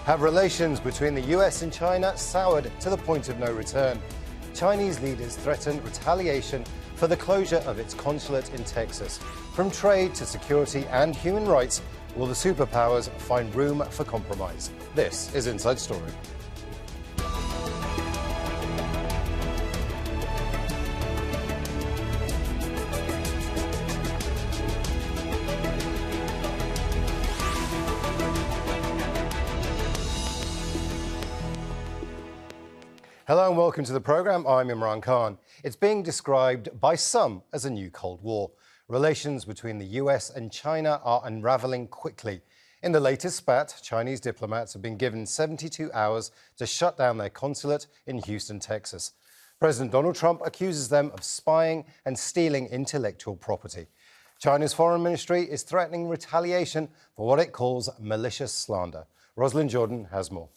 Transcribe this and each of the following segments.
Have relations between the US and China soured to the point of no return? Chinese leaders threaten retaliation for the closure of its consulate in Texas. From trade to security and human rights, will the superpowers find room for compromise? This is Inside Story. Hello and welcome to the programme. I'm Imran Khan. It's being described by some as a new Cold War. Relations between the US and China are unravelling quickly. In the latest spat, Chinese diplomats have been given 72 hours to shut down their consulate in Houston, Texas. President Donald Trump accuses them of spying and stealing intellectual property. China's foreign ministry is threatening retaliation for what it calls malicious slander. Rosalind Jordan has more.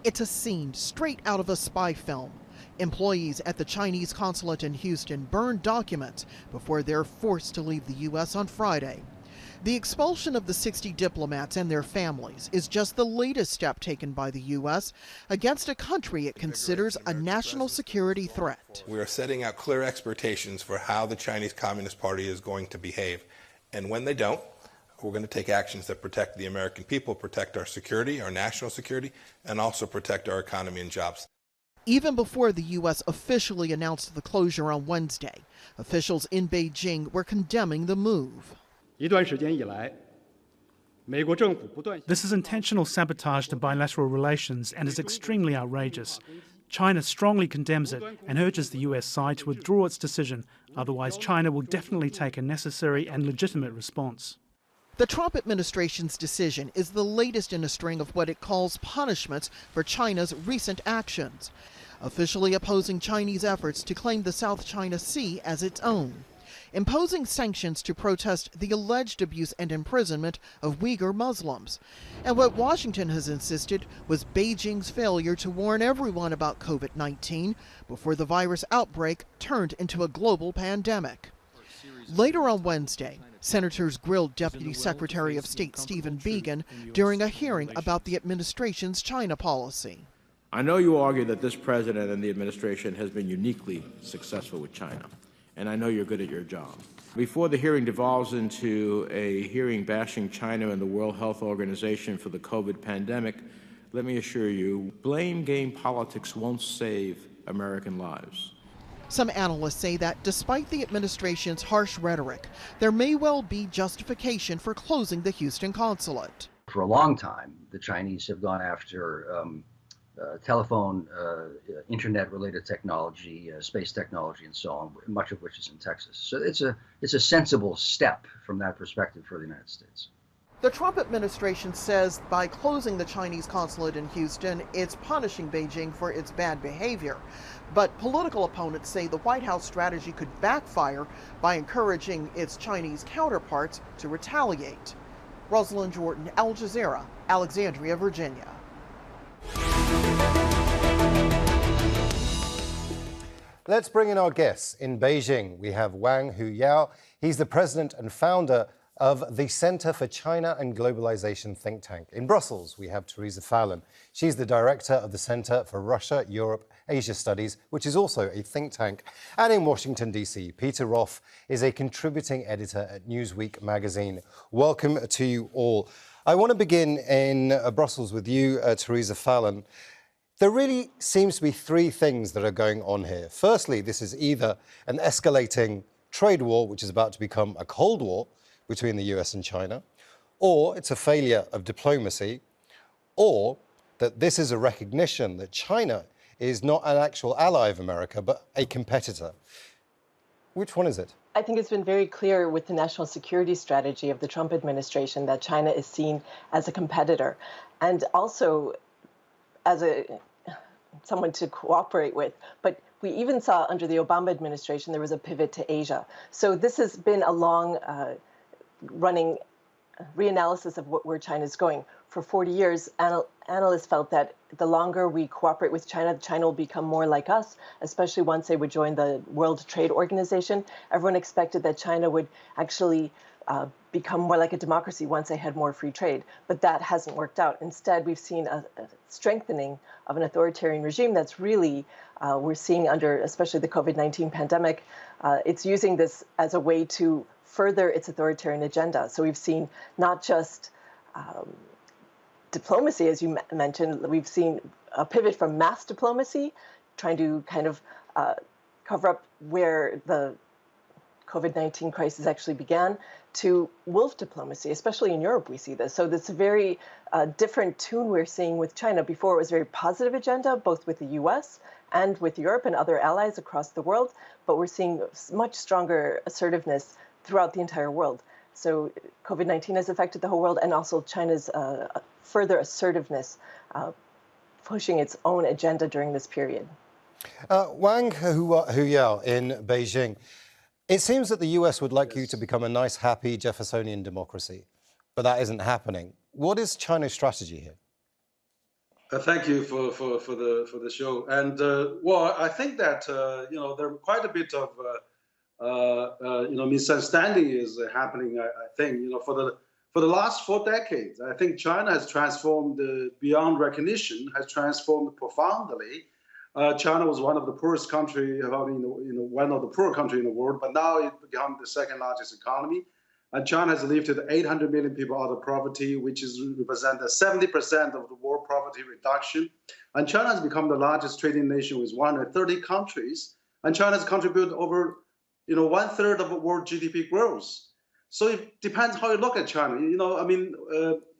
It's a scene straight out of a spy film. Employees at the Chinese consulate in Houston burned documents before they're forced to leave the U.S. on Friday. The expulsion of the 60 diplomats and their families is just the latest step taken by the U.S. against a country it considers a national security threat. We are setting out clear expectations for how the Chinese Communist Party is going to behave. And when they don't, we're going to take actions that protect the American people, protect our security, our national security, and also protect our economy and jobs. Even before the U.S. officially announced the closure on Wednesday, officials in Beijing were condemning the move. This is intentional sabotage to bilateral relations and is extremely outrageous. China strongly condemns it and urges the US side to withdraw its decision. Otherwise, China will definitely take a necessary and legitimate response. The Trump administration's decision is the latest in a string of what it calls punishments for China's recent actions, officially opposing Chinese efforts to claim the South China Sea as its own, imposing sanctions to protest the alleged abuse and imprisonment of Uyghur Muslims, and what Washington has insisted was Beijing's failure to warn everyone about COVID-19 before the virus outbreak turned into a global pandemic. Later on Wednesday, senators grilled Deputy Secretary of State Stephen Biegun during a hearing about the administration's China policy. I know you argue that this president and the administration has been uniquely successful with China, and I know you're good at your job. Before the hearing devolves into a hearing bashing China and the World Health Organization for the COVID pandemic, let me assure you, blame game politics won't save American lives. Some analysts say that despite the administration's harsh rhetoric, there may well be justification for closing the Houston consulate. For a long time, the Chinese have gone after telephone, internet-related technology, space technology, and so on, much of which is in Texas. So it's a sensible step from that perspective for the United States. The Trump administration says by closing the Chinese consulate in Houston, it's punishing Beijing for its bad behavior. But political opponents say the White House strategy could backfire by encouraging its Chinese counterparts to retaliate. Rosalind Jordan, Al Jazeera, Alexandria, Virginia. Let's bring in our guests. In Beijing, we have Wang Huiyao. He's the president and founder of the Center for China and Globalization think tank. In Brussels, we have Theresa Fallon. She's the director of the Center for Russia, Europe, Asia Studies, which is also a think tank. And in Washington, D.C., Peter Roff is a contributing editor at Newsweek magazine. Welcome to you all. I want to begin in Brussels with you, Theresa Fallon. There really seems to be three things that are going on here. Firstly, this is either an escalating trade war, which is about to become a Cold War between the US and China, or it's a failure of diplomacy, or that this is a recognition that China is not an actual ally of America, but a competitor. Which one is it? I think it's been very clear with the national security strategy of the Trump administration that China is seen as a competitor and also as someone to cooperate with. But we even saw under the Obama administration, there was a pivot to Asia. So this has been a long running reanalysis of where China's going. For 40 years, analysts felt that the longer we cooperate with China, China will become more like us, especially once they would join the World Trade Organization. Everyone expected that China would actually become more like a democracy once they had more free trade. But that hasn't worked out. Instead, we've seen a strengthening of an authoritarian regime that's really, we're seeing under especially the COVID-19 pandemic, it's using this as a way to further its authoritarian agenda. So we've seen not just diplomacy, as you mentioned, we've seen a pivot from mass diplomacy, trying to kind of cover up where the COVID-19 crisis actually began, to wolf diplomacy, especially in Europe we see this. So this very different tune we're seeing with China. Before it was a very positive agenda, both with the US and with Europe and other allies across the world, but we're seeing much stronger assertiveness throughout the entire world. So COVID-19 has affected the whole world, and also China's further assertiveness, pushing its own agenda during this period. Wang Huiyao in Beijing. It seems that the US would like you to become a nice, happy Jeffersonian democracy, but that isn't happening. What is China's strategy here? Thank you for the show. And well, I think that you know, there are quite a bit of you know, misunderstanding is happening. I think, you know, for the last 4 decades, I think China has transformed beyond recognition, has transformed profoundly. China was one of the poorest country, one of the poor country in the world, but now it become the second largest economy. And China has lifted 800 million people out of poverty, which is represent 70% of the world poverty reduction. And China has become the largest trading nation with 130 countries. And China has contributed over, you know, 1/3 of the world GDP growth. So it depends how you look at China. You know, I mean,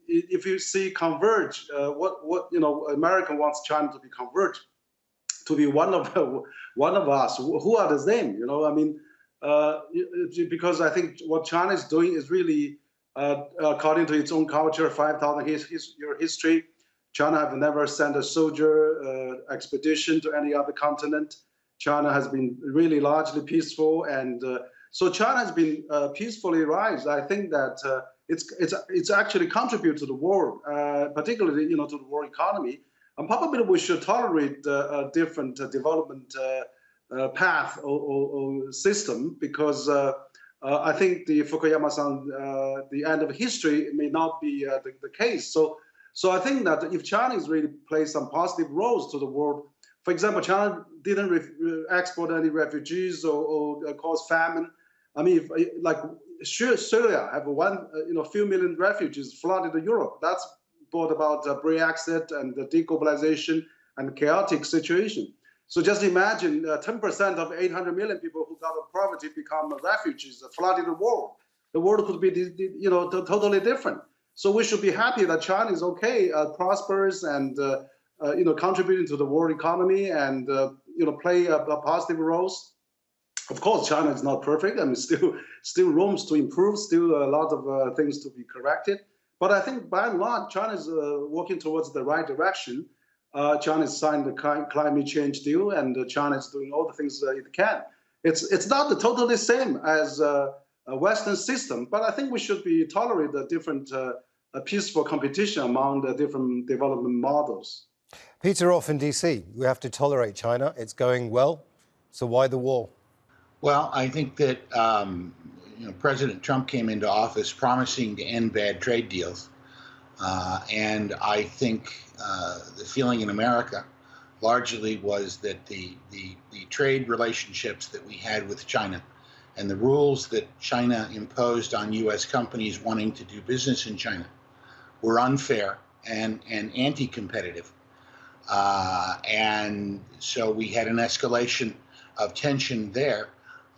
if you see converge, what you know, America wants China to be converged, to be one of us. Who are the same? You know, I mean, because I think what China is doing is really, according to its own culture, 5,000 year history. China have never sent a soldier expedition to any other continent. China has been really largely peaceful, and so China has been peacefully rise. I think that it's actually contribute to the world, particularly, you know, to the world economy. And probably we should tolerate a different development path or system, because I think the Fukuyama-san, the end of history may not be the case. So I think that if China is really play some positive roles to the world, for example, China didn't export any refugees or cause famine. I mean, if, like Syria have few million refugees flooded to Europe. That's brought about Brexit and the deglobalization and chaotic situation. So just imagine 10% of 800 million people who got out of poverty become refugees, flooding the world. The world could be, you know, totally different. So we should be happy that China is okay, prosperous, and you know, contributing to the world economy, and you know, play a positive roles. Of course, China is not perfect. I mean, still rooms to improve, still a lot of things to be corrected. But I think by and large, China is working towards the right direction. China has signed the climate change deal, and China is doing all the things it can. It's not totally the same as a Western system, but I think we should be tolerate a different peaceful competition among the different development models. Peter Roff in DC. We have to tolerate China. It's going well. So why the war? Well, I think that you know, President Trump came into office promising to end bad trade deals. And I think the feeling in America largely was that the trade relationships that we had with China and the rules that China imposed on U.S. companies wanting to do business in China were unfair and anti-competitive. And so we had an escalation of tension there.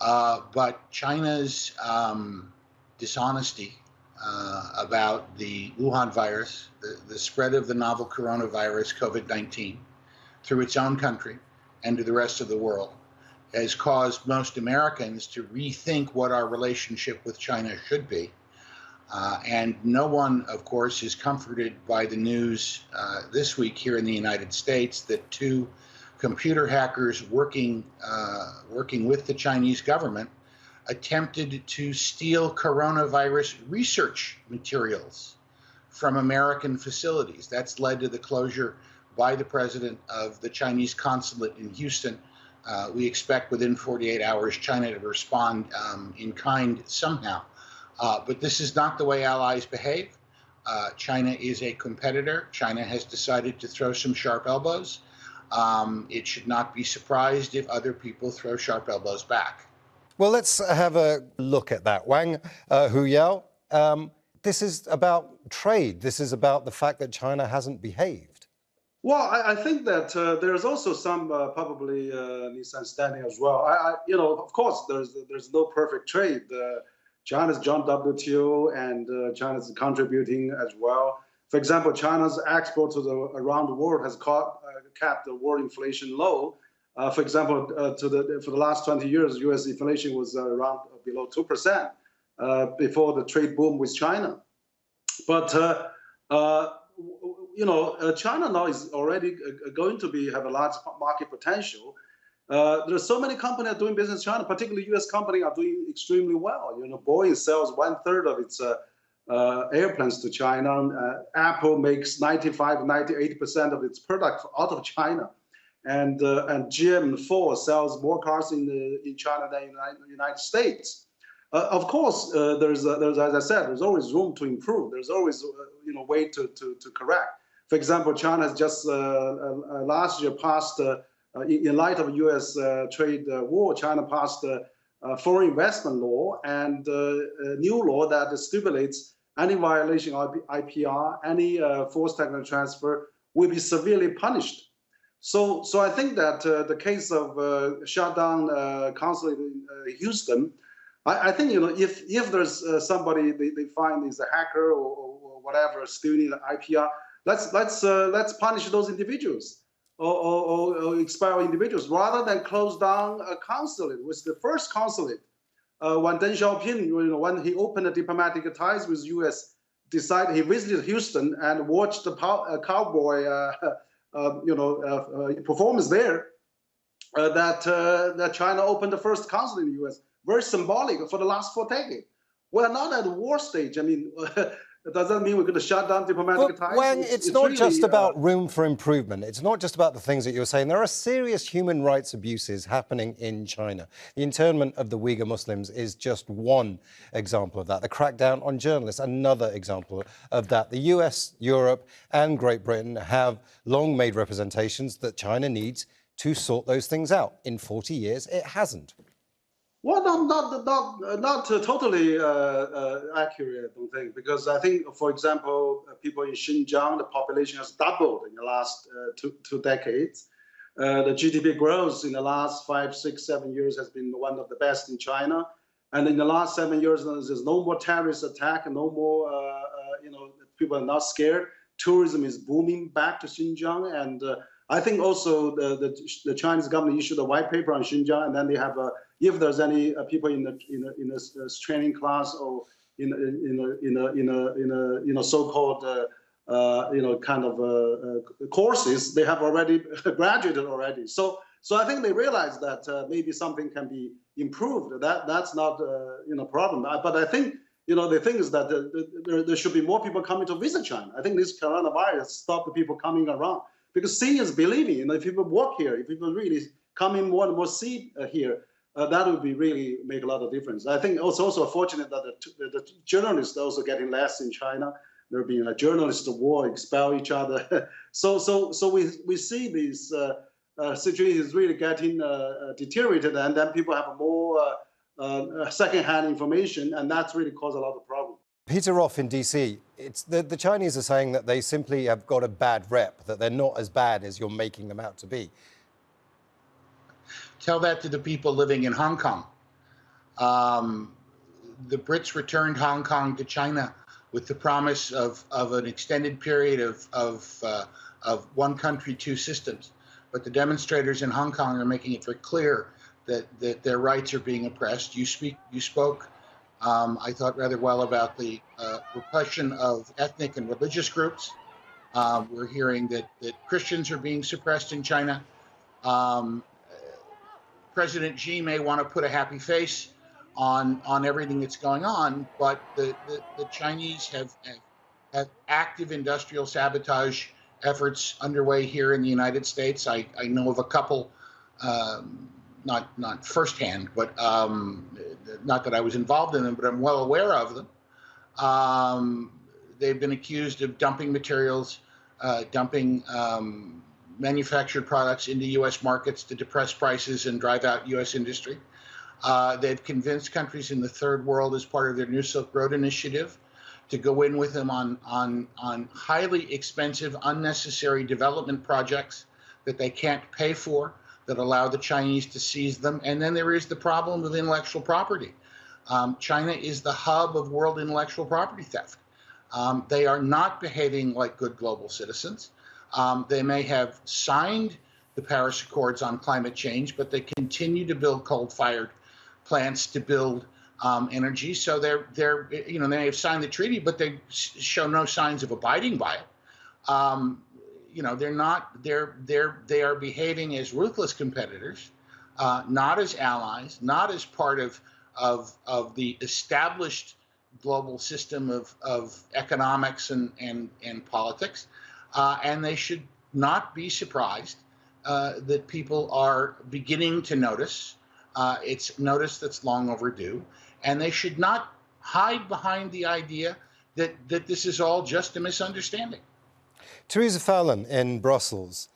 But China's dishonesty about the Wuhan virus, the spread of the novel coronavirus, COVID-19, through its own country and to the rest of the world, has caused most Americans to rethink what our relationship with China should be. And no one, of course, is comforted by the news this week here in the United States that 2 computer hackers working with the Chinese government attempted to steal coronavirus research materials from American facilities. That's led to the closure by the president of the Chinese consulate in Houston. We expect within 48 hours China to respond in kind somehow. But this is not the way allies behave. China is a competitor. China has decided to throw some sharp elbows. It should not be surprised if other people throw sharp elbows back. Well, let's have a look at that. Wang, Huiyao, this is about trade. This is about the fact that China hasn't behaved. Well, I think that there's also some probably misunderstanding as well. Of course, there's no perfect trade. China's joined WTO, and China's contributing as well. For example, China's export to around the world has kept the world inflation low. For example, for the last 20 years, U.S. inflation was around below 2% before the trade boom with China. But China now is already going to have a large market potential. There's so many companies doing business in China, particularly U.S. companies are doing extremely well. Boeing sells 1/3 of its airplanes to China. Apple makes 98% of its product out of China. And GM and Ford sells more cars in China than in the United States. Of course, there's as I said, there's always room to improve. There's always way to correct. For example, China has just last year passed, in light of U.S. trade war, China passed a foreign investment law and a new law that stipulates any violation of IPR, any forced technology transfer will be severely punished. So I think that the case of shut down consulate in Houston, I think if there's somebody they find is a hacker or whatever stealing IPR, let's punish those individuals or expel individuals rather than close down a consulate. It was the first consulate when Deng Xiaoping, when he opened the diplomatic ties with U.S., decided he visited Houston and watched the cowboy performance there. That China opened the first consulate in the U.S. Very symbolic for the last 4 decades. We're not at the war stage. I mean, does that mean we're going to shut down diplomatic ties? Wang, it's not really, just about room for improvement. It's not just about the things that you're saying. There are serious human rights abuses happening in China. The internment of the Uyghur Muslims is just one example of that. The crackdown on journalists, another example of that. The US, Europe, and Great Britain have long made representations that China needs to sort those things out. In 40 years, it hasn't. Well, not totally accurate, I don't think, because I think, for example, people in Xinjiang, the population has doubled in the last two decades. The GDP growth in the last 5, 6, 7 years has been one of the best in China. And in the last 7 years, there's no more terrorist attack, no more, people are not scared. Tourism is booming back to Xinjiang. And I think also the Chinese government issued a white paper on Xinjiang, and then they have if there's any people in a training class or in a so-called kind of courses, they have already graduated already. So I think they realize that maybe something can be improved. That's not a problem. But I think the thing is that there should be more people coming to visit China. I think this coronavirus stopped the people coming around because seeing is believing. If people walk here, if people really come in more and more see here. That would be really make a lot of difference. I think it's also fortunate that the journalists are also getting less in China. There being a journalist war, expel each other. So we see these situations really getting deteriorated, and then people have more secondhand information, and that's really caused a lot of problems. Peter Roff in DC, the Chinese are saying that they simply have got a bad rep, that they're not as bad as you're making them out to be. Tell that to the people living in Hong Kong. The Brits returned Hong Kong to China with the promise of an extended period of one country, two systems. But the demonstrators in Hong Kong are making it very clear that their rights are being oppressed. You spoke, I thought, rather well about the repression of ethnic and religious groups. We're hearing that Christians are being suppressed in China. President Xi may want to put a happy face on everything that's going on, but the Chinese have active industrial sabotage efforts underway here in the United States. I know of a couple not firsthand, but not that I was involved in them, but I'm well aware of them. They've been accused of dumping materials, dumping manufactured products into U.S. markets to depress prices and drive out U.S. industry. They've convinced countries in the third world as part of their New Silk Road initiative to go in with them on highly expensive, unnecessary development projects that they can't pay for, that allow the Chinese to seize them. And then there is the problem with intellectual property. China is the hub of world intellectual property theft. They are not behaving like good global citizens. They may have signed the Paris Accords on climate change, but they continue to build coal-fired plants to build energy. So they may have signed the treaty, but they show no signs of abiding by it. They are behaving as ruthless competitors, not as allies, not as part of the established global system of economics and politics. And they should not be surprised that people are beginning to notice. It's notice that's long overdue. And they should not hide behind the idea that this is all just a misunderstanding. Theresa Fallon in Brussels.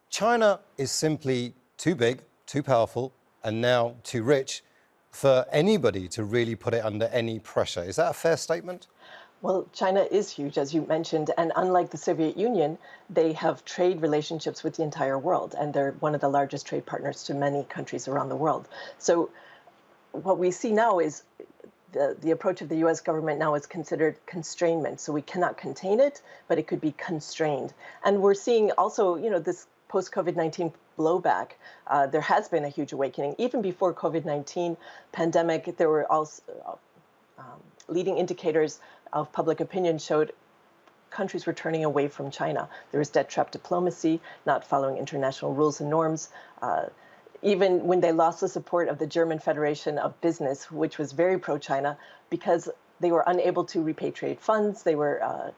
China is simply too big, too powerful, and now too rich for anybody to really put it under any pressure. Is that a fair statement? Well, China is huge, as you mentioned, and unlike the Soviet Union, they have trade relationships with the entire world, and they're one of the largest trade partners to many countries around the world. So what we see now is the approach of the U.S. government now is considered constrainment. So we cannot contain it, but it could be constrained. And we're seeing also, this post-COVID-19 blowback. There has been a huge awakening. Even before COVID-19 pandemic, there were also leading indicators of public opinion showed countries were turning away from China. There was debt trap diplomacy, not following international rules and norms. Even when they lost the support of the German Federation of Business, which was very pro-China, because they were unable to repatriate funds. They were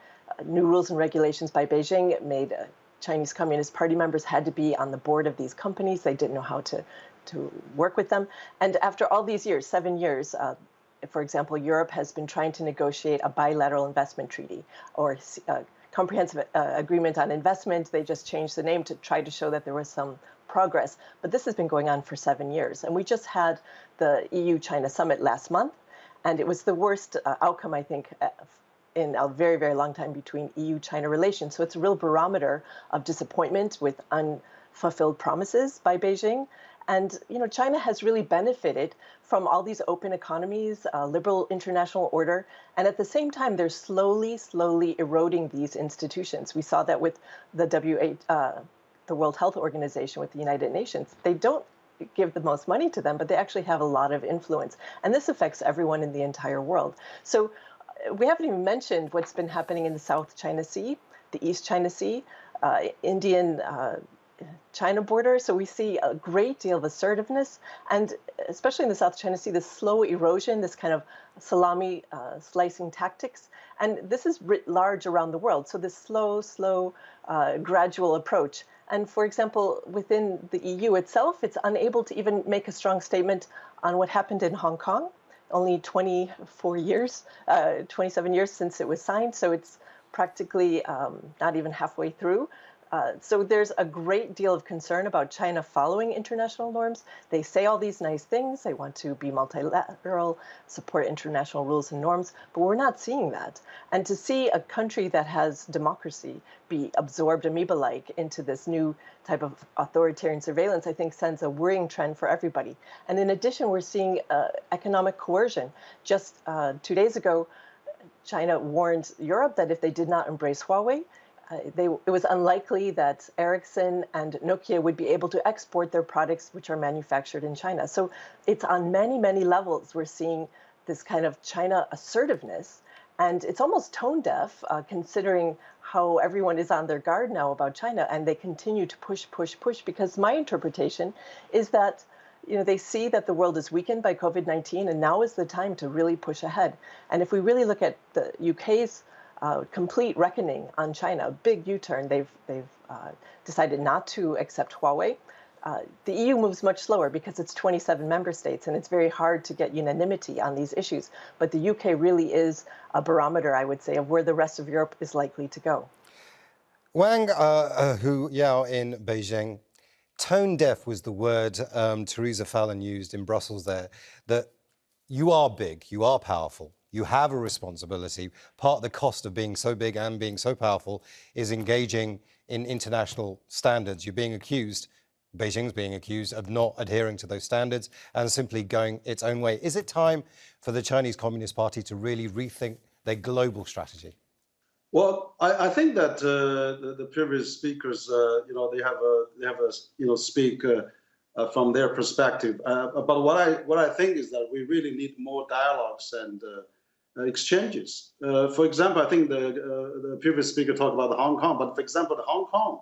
new rules and regulations by Beijing made Chinese Communist Party members had to be on the board of these companies. They didn't know how to work with them. And after all these years, 7 years, for example, Europe has been trying to negotiate a bilateral investment treaty or a comprehensive agreement on investment. They just changed the name to try to show that there was some progress. But this has been going on for 7 years. And we just had the EU-China summit last month, and it was the worst outcome, I think, in a very, very long time between EU-China relations. So it's a real barometer of disappointment with unfulfilled promises by Beijing. And China has really benefited from all these open economies, liberal international order, and at the same time, they're slowly eroding these institutions. We saw that with the World Health Organization, with the United Nations. They don't give the most money to them, but they actually have a lot of influence, and this affects everyone in the entire world. So we haven't even mentioned what's been happening in the South China Sea, the East China Sea, Indian China border. So we see a great deal of assertiveness, and especially in the South China Sea, this slow erosion, this kind of salami slicing tactics. And this is writ large around the world. So this slow, gradual approach. And for example, within the EU itself, it's unable to even make a strong statement on what happened in Hong Kong. Only 27 years since it was signed. So it's practically not even halfway through. So there's a great deal of concern about China following international norms. They say all these nice things. They want to be multilateral, support international rules and norms, but we're not seeing that. And to see a country that has democracy be absorbed amoeba-like into this new type of authoritarian surveillance, I think sends a worrying trend for everybody. And in addition, we're seeing economic coercion. Just 2 days ago, China warned Europe that if they did not embrace Huawei, it was unlikely that Ericsson and Nokia would be able to export their products which are manufactured in China. So it's on many levels we're seeing this kind of China assertiveness, and it's almost tone deaf considering how everyone is on their guard now about China, and they continue to push because my interpretation is that they see that the world is weakened by COVID-19, and now is the time to really push ahead. And if we really look at the UK's complete reckoning on China, a big U-turn. They've decided not to accept Huawei. The EU moves much slower because it's 27 member states, and it's very hard to get unanimity on these issues. But the UK really is a barometer, I would say, of where the rest of Europe is likely to go. Wang Huiyao in Beijing, tone deaf was the word Theresa Fallon used in Brussels there, that you are big, you are powerful, you have a responsibility. Part of the cost of being so big and being so powerful is engaging in international standards. You're being accused, Beijing's being accused of not adhering to those standards and simply going its own way. Is it time for the Chinese Communist Party to really rethink their global strategy? Well, I think that the previous speakers, they have a speak from their perspective. But what I think is that we really need more dialogues and exchanges. For example, I think the previous speaker talked about Hong Kong, but for example, Hong Kong,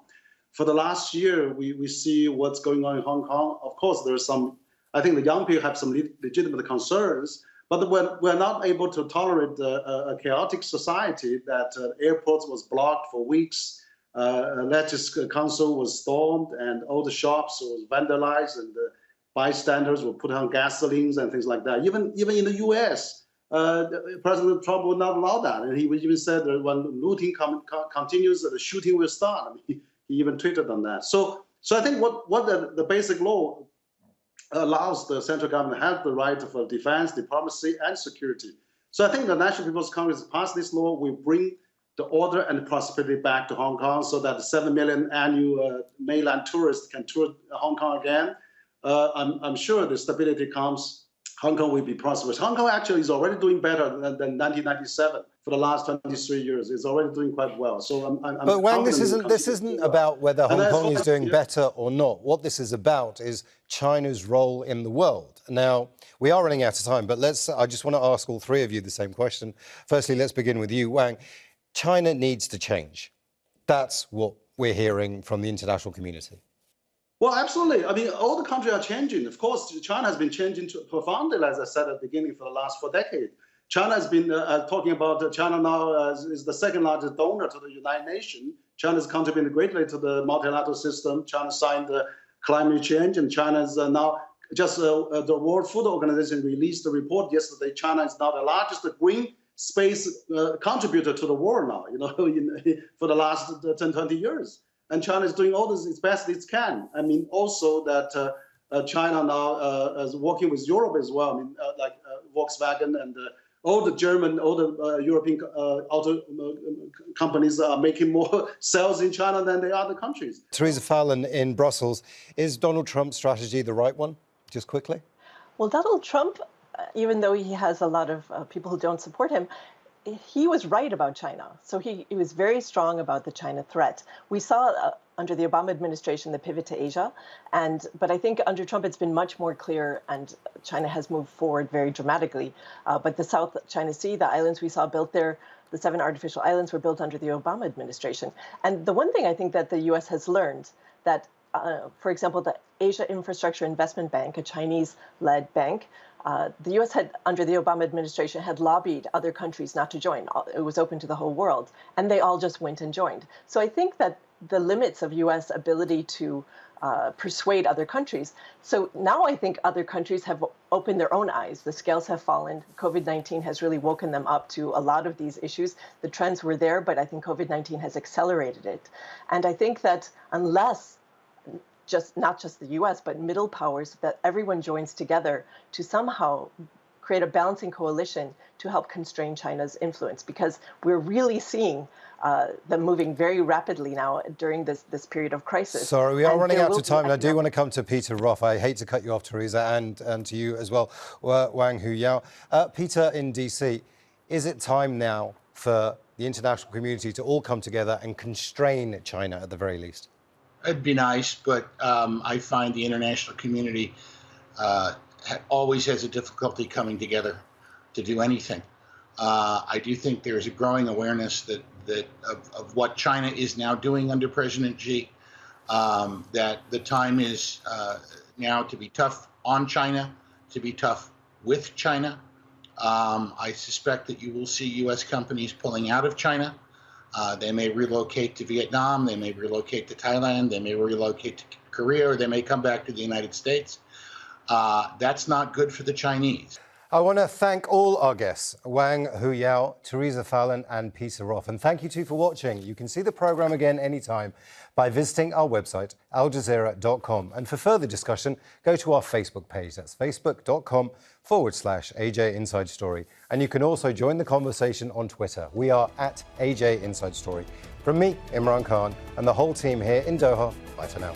for the last year, we see what's going on in Hong Kong. Of course, there's some, I think the young people have some legitimate concerns, but we're not able to tolerate a chaotic society that airports was blocked for weeks, Legislative Council was stormed, and all the shops was vandalized, and the bystanders were put on gasolines and things like that. Even in the U.S., President Trump would not allow that, and he even said that when looting continues, the shooting will start. I mean, he even tweeted on that. So I think what the basic law allows the central government to have the right for defense, diplomacy, and security. So I think the National People's Congress passed this law will bring the order and prosperity back to Hong Kong so that 7 million annual mainland tourists can tour Hong Kong again. I'm sure the stability comes, Hong Kong will be prosperous. Hong Kong actually is already doing better than 1997 for the last 23 years. It's already doing quite well. So but Wang, this isn't about whether Hong Kong is doing better or not. What this is about is China's role in the world. Now, we are running out of time, but I just want to ask all three of you the same question. Firstly, let's begin with you, Wang. China needs to change. That's what we're hearing from the international community. Well, absolutely. I mean, all the countries are changing. Of course, China has been changing profoundly, as I said at the beginning, for the last 4 decades. China has been talking about China now is the second largest donor to the United Nations. China has contributed greatly to the multilateral system. China signed climate change, and China is now just the World Food Organization released a report yesterday. China is now the largest green space contributor to the world now, for the last 10, 20 years. And China is doing all this as best it can. I mean, also that China now is working with Europe as well. I mean, like Volkswagen and all the European auto companies are making more sales in China than the other countries. Theresa Fallon in Brussels, is Donald Trump's strategy the right one? Just quickly. Well, Donald Trump, even though he has a lot of people who don't support him, he was right about China. So he was very strong about the China threat. We saw under the Obama administration the pivot to Asia, but I think under Trump it's been much more clear, and China has moved forward very dramatically. But the South China Sea, the islands we saw built there, the 7 artificial islands were built under the Obama administration. And the one thing I think that the U.S. has learned that, for example, the Asia Infrastructure Investment Bank, a Chinese-led bank, the U.S. had, under the Obama administration, had lobbied other countries not to join. It was open to the whole world, and they all just went and joined. So I think that the limits of U.S. ability to persuade other countries. So now I think other countries have opened their own eyes. The scales have fallen. COVID-19 has really woken them up to a lot of these issues. The trends were there, but I think COVID-19 has accelerated it. And I think that unless not just the U.S., but middle powers, that everyone joins together to somehow create a balancing coalition to help constrain China's influence, because we're really seeing them moving very rapidly now during this period of crisis. Sorry, we are running out of time, and I do want to come to Peter Roff. I hate to cut you off, Theresa, and to you as well, Wang Huiyao. Peter in DC, is it time now for the international community to all come together and constrain China at the very least? It'd be nice, but I find the international community always has a difficulty coming together to do anything. I do think there's a growing awareness of what China is now doing under President Xi, that the time is now to be tough on China, to be tough with China. I suspect that you will see U.S. companies pulling out of China They may relocate to Vietnam, they may relocate to Thailand, they may relocate to Korea, or they may come back to the United States. That's not good for the Chinese. I want to thank all our guests, Wang, Huiyao, Theresa, Fallon and Peter Roff. And thank you too for watching. You can see the programme again anytime by visiting our website, aljazeera.com. And for further discussion, go to our Facebook page. That's facebook.com/AJ Inside Story. And you can also join the conversation on Twitter. We are at AJ Inside Story. From me, Imran Khan, and the whole team here in Doha, bye for now.